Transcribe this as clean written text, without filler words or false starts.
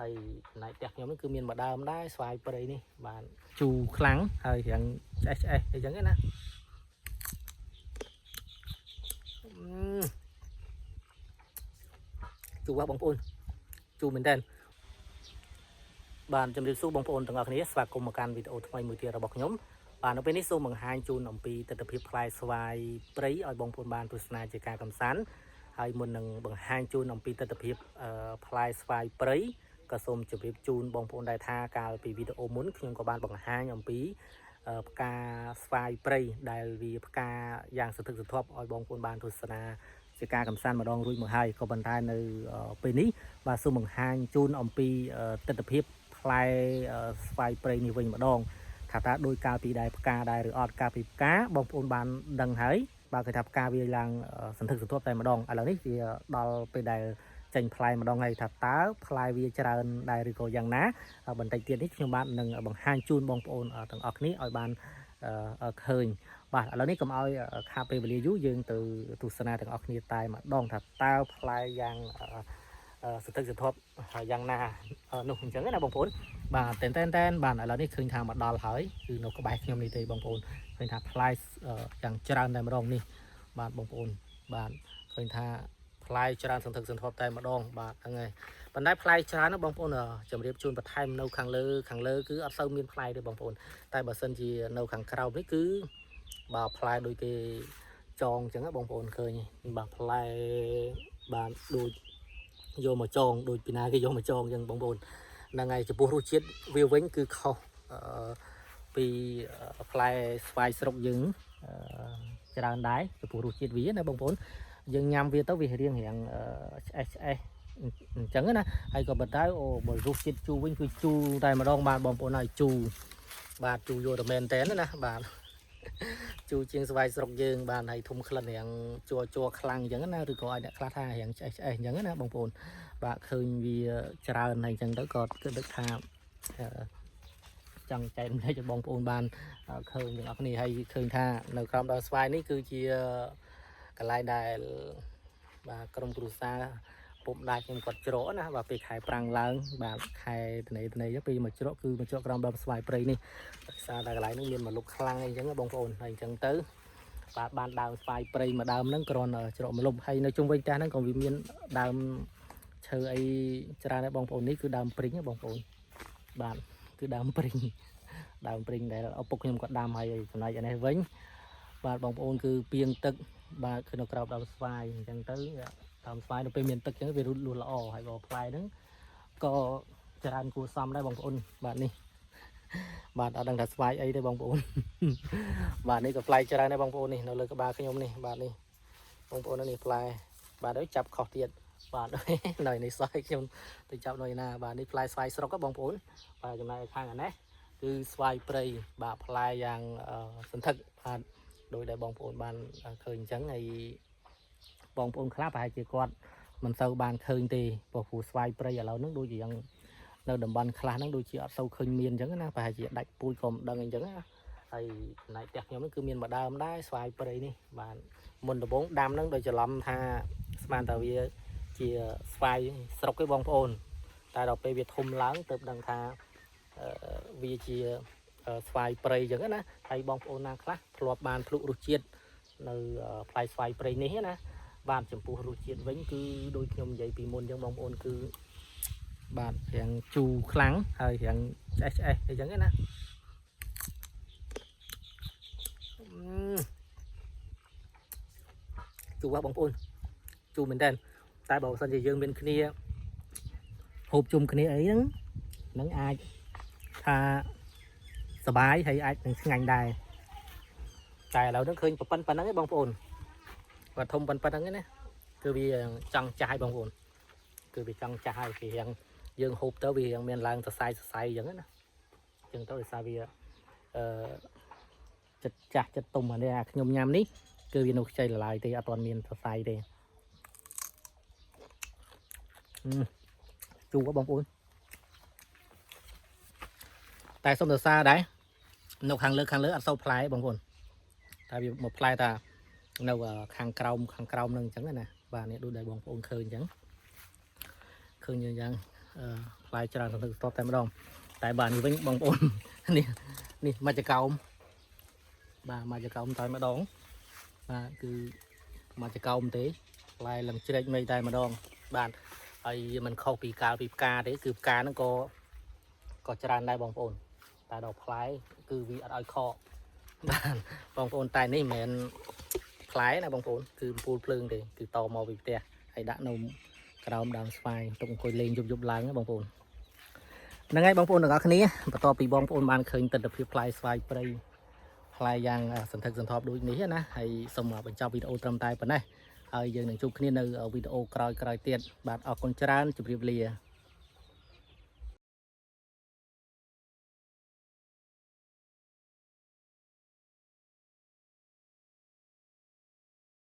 ហើយណៃផ្ទះខ្ញុំនេះគឺមានម្ដើមដែរស្វាយព្រៃនេះបានជូរខ្លាំងហើយរៀងឆ្អេះអីចឹងណាជូរបងប្អូនជូរមែនតើបានជំរាបសួរបងប្អូនទាំងអស់គ្នាស្វាគមន៍មកកាន់វីដេអូថ្មីមួយទៀតរបស់ខ្ញុំបាទនៅពេលនេះសូមបង្ហាញជូនអំពីទស្សនវិជ្ជាផ្លែស្វាយព្រៃឲ្យបងប្អូនបានទស្សនាជាការកំសាន្តហើយមុននឹងបង្ហាញជូនអំពីទស្សនវិជ្ជាផ្លែស្វាយព្រៃក៏សូមជម្រាបជូនបងប្អូនដែរថាកាលពីវីដេអូមុនខ្ញុំក៏បានបង្ហាញអំពីផ្កាស្វាយព្រៃដែលវាផ្កាយ៉ាងសន្ធឹកសន្ធាប់ឲ្យបងប្អូនបានទស្សនាជាការកំសាន្តម្ដងរួចមកហើយក៏ប៉ុន្តែនៅពេលនេះបាទសូមបង្ហាញជូនអំពីទស្សនវិជ្ជាផ្លែស្វាយព្រៃនេះវិញម្ដងថាតើដោយកាលពីដែរផ្កាដែរឬអត់កាលពីផ្កាបងប្អូនបានដឹងហើយបាទគេថាផ្កាវាឡើងសន្ធឹកសន្ធាប់តែម្ដងឥឡូវនេះវាដល់ពេលដែលចេញផ្លែម្ដងហើយថាតើផ្លែវាច្រើនដែរឬក៏យ៉ាងណាបន្តិចទៀតនេះខ្ញុំបាទនឹងបង្ហាញជូនបងប្អូនទាំងអស់គ្នាឲ្យបានឃើញបាទឥឡូវនេះកុំឲ្យខាតពេលវេលាយូរយើងទៅទស្សនាទាំងអស់គ្នាតែម្ដងថាតើផ្លែយ៉ាងសន្ធឹកសន្ធាប់យ៉ាងណានោះអញ្ចឹងណាបងប្អូនបាទតែនបាទឥឡូវនេះឃើញថាមកដល់ហើយគឺនៅក្បែរខ្ញុំនេះទេបងប្អូនឃើញថាផ្លែយ៉ាងច្រើនតែម្ដងនេះបាទបងប្អូនបាទឃើញថាផ្លែច្រើនសន្ធឹកសន្ធាប់តែម្ដងបាទហ្នឹងហើយប៉ុន្តែផ្លែច្រើនណាបងប្អូនជម្រាបជូនបន្ថែមនៅខាងលើគឺអត់សូវមានផ្លែទេបងប្អូនតែបើសិនជានៅខាងក្រោមនេះគឺបាទផ្លែដូចគេចងអញ្ចឹងបងប្អូនឃើញបាទផ្លែបាទដូចយកមកចងដូចពីណាគេយកមកចងអញ្ចឹងបងប្អូនហ្នឹងហើយចំពោះរសជាតិវាវិញគឺខុសពីផ្លែស្វាយស្រុកយើងច្រើនដែរចំពោះរសជាតិវាណាបងប្អូនយើងញ៉ាំវាទៅវារៀងឆ្អេះអញ្ចឹងណាហើយក៏ប៉ុន្តែបើរសជាតិជូរវិញគឺជូរតែម្ដងបាទបងប្អូនហើយជូរបាទជូរយកតែមែនតែនណាបាទជូរជាងស្វាយស្រុកយើងបានហើយធុំក្លិនរៀងជ័រខ្លាំងអញ្ចឹងណាឬក៏ឲ្យអ្នកខ្លះថារៀងឆ្អេះអញ្ចឹងណាបងប្អូនបាទឃើញវាច្រើនហើយអញ្ចឹងទៅក៏គឺដូចថាចង់ចែកម្លែកឲ្យបងប្អូនបានឃើញទាំងអស់គ្នាហើយឃើញថានៅក្រោមដើមស្វាយនេះគឺជាកន្លែងដែលបាទក្រុមគ្រួសារពុកម្ដាយខ្ញុំគាត់ច្រកណាបាទពេលខែប្រាំងឡើងបាទខែត្នេអញ្ចឹងពេលមកច្រកគឺមកច្រកក្រោមដើមស្វាយព្រៃនេះដោយសារតែកន្លែងនេះមានមលុបខ្លាំងអីចឹងបងប្អូនហើយអញ្ចឹងទៅបាទបានដើមស្វាយព្រៃមួយដើមហ្នឹងគ្រាន់ច្រកមលុបហើយនៅជុំវិញផ្ទះហ្នឹងក៏វាមានដើមឈើអីច្រើនដែរបងប្អូននេះគឺដើមព្រីងបងប្អូនបាទគឺដើមព្រីងដែលឪពុកខ្ញុំគាត់ដាំហើយចំណែកឯនេះវិញបាទបងប្អូនគឺពីងទឹកបាទគឺនៅក្រោមដើមស្វាយអញ្ចឹងទៅដើមស្វាយនៅពេលមានទឹកអញ្ចឹងវាលូតល្អហើយបើផ្លែហ្នឹងក៏ច្រើនគួរសមដែរបងប្អូនបាទនេះបាទអត់ដឹងថាស្វាយអីទេបងប្អូនបាទនេះក៏ផ្លែច្រើនដែរបងប្អូននេះនៅលើក្បាលខ្ញុំនេះបាទនេះបងប្អូននេះផ្លែបាទហើយចាប់ខុសទៀតបាទនៅនេះស្វាយខ្ញុំទៅចាប់នៅណាបាទនេះផ្លែស្វាយស្រុកបងប្អូនបាទចំណែកខាងអានេះគឺស្វាយព្រៃបាទផ្លែយ៉ាងសន្ធឹកបាទដោយដែលបងប្អូនបានឃើញអញ្ចឹងហើយបងប្អូនខ្លះប្រហែលជាគាត់មិនសូវបានឃើញទេព្រោះស្វាយព្រៃឥឡូវហ្នឹងដូចជាយ៉ាងនៅតំបន់ខ្លះហ្នឹងដូចជាអត់សូវឃើញមានអញ្ចឹងណាប្រហែលជាដាច់ពូជក៏មិនដឹងអញ្ចឹងណាហើយចំណែកផ្ទះខ្ញុំនេះគឺមានម្ដើមដែរស្វាយព្រៃនេះបាទមុនដំបូងដាំហ្នឹងដោយច្រឡំថាស្មានតែវាជាស្វាយស្រុកទេបងប្អូនតែដល់ពេលវាធំឡើងទើបដឹងថាវាជាស្វាយព្រៃអញ្ចឹងណាហើយបងប្អូនណាខ្លះធ្លាប់បានភ្លុករសជាតិនៅផ្លែស្វាយព្រៃនេះណាបាទចំពោះរសជាតិវិញគឺដូចខ្ញុំនិយាយពីមុនអញ្ចឹងបងប្អូនគឺបាទរៀងជូរខ្លាំងហើយរៀងឆ្អេះអីចឹងណាជូរបងប្អូនជូរមែនតើតែបើសិនជាយើងមានគ្នាហូបជុំគ្នាអីហ្នឹងអាចថាសបាយហើយអាចនឹងឆ្ងាញ់ដែរតែឥឡូវហ្នឹងឃើញប៉ុណ្ណឹងឯងបងប្អូនគាត់ធំប៉ុណ្ណឹងឯណាគឺវាចង់ចាស់ឲ្យបងប្អូនគឺវាចង់ចាស់ហើយវារៀងយើងហូបទៅវារៀងមានឡើងសរសៃអញ្ចឹងណាអញ្ចឹងទៅដោយសារវាចិត្តចាស់ចិត្តទុំអានេះខ្ញុំញ៉ាំនេះគឺវានៅខ្ចីละลายទេអត់ទាន់មានសរសៃទេជូរបងប្អូនតែសុំសរសើរដែរនៅខាងលើអត់សូវផ្លែបងប្អូនតែវាមកផ្លែតានៅខាងក្រោមនឹងអញ្ចឹងណាបាទនេះដូចដែលបងប្អូនឃើញអញ្ចឹងឃើញយ៉ាង ផ្លែច្រើនសន្ធឹកសន្ធាប់តែម្ដងតែបាទនេះវិញបងប្អូននេះមកចកោមបាទមកចកោមតែម្ដងបាទគឺមកចកោមទេផ្លែលឹងជ្រែកមិនតែម្ដងបាទហើយมันខុសពីកាលពីផ្កាទេគឺផ្កាហ្នឹងក៏ច្រើនដែរបងប្អូនតែដល់ផ្លែគឺវាអត់ឲ្យខកបាទបងប្អូនតែនេះមិនមែនផ្លែណាបងប្អូនគឺពូលភ្លើងទេគឺតមកពីផ្ទះហើយដាក់នៅក្រោមដើមស្វាយទុកអង្គុយលេងយប់ឡើងណាបងប្អូនហ្នឹងហើយបងប្អូនទាំងអស់គ្នាបន្ទាប់ពីបងប្អូនបានឃើញទស្សនវិជ្ជាផ្លែស្វាយព្រៃផ្លែយ៉ាងសន្ធឹកសន្ធាប់ដូចនេះណាហើយសូមបញ្ចប់វីដេអូត្រឹមតែប៉ុណ្ណេះហើយយើងនឹងជួបគ្នានៅវីដេអូក្រោយៗទៀតបាទអរគុណច្រើនជម្រាបលា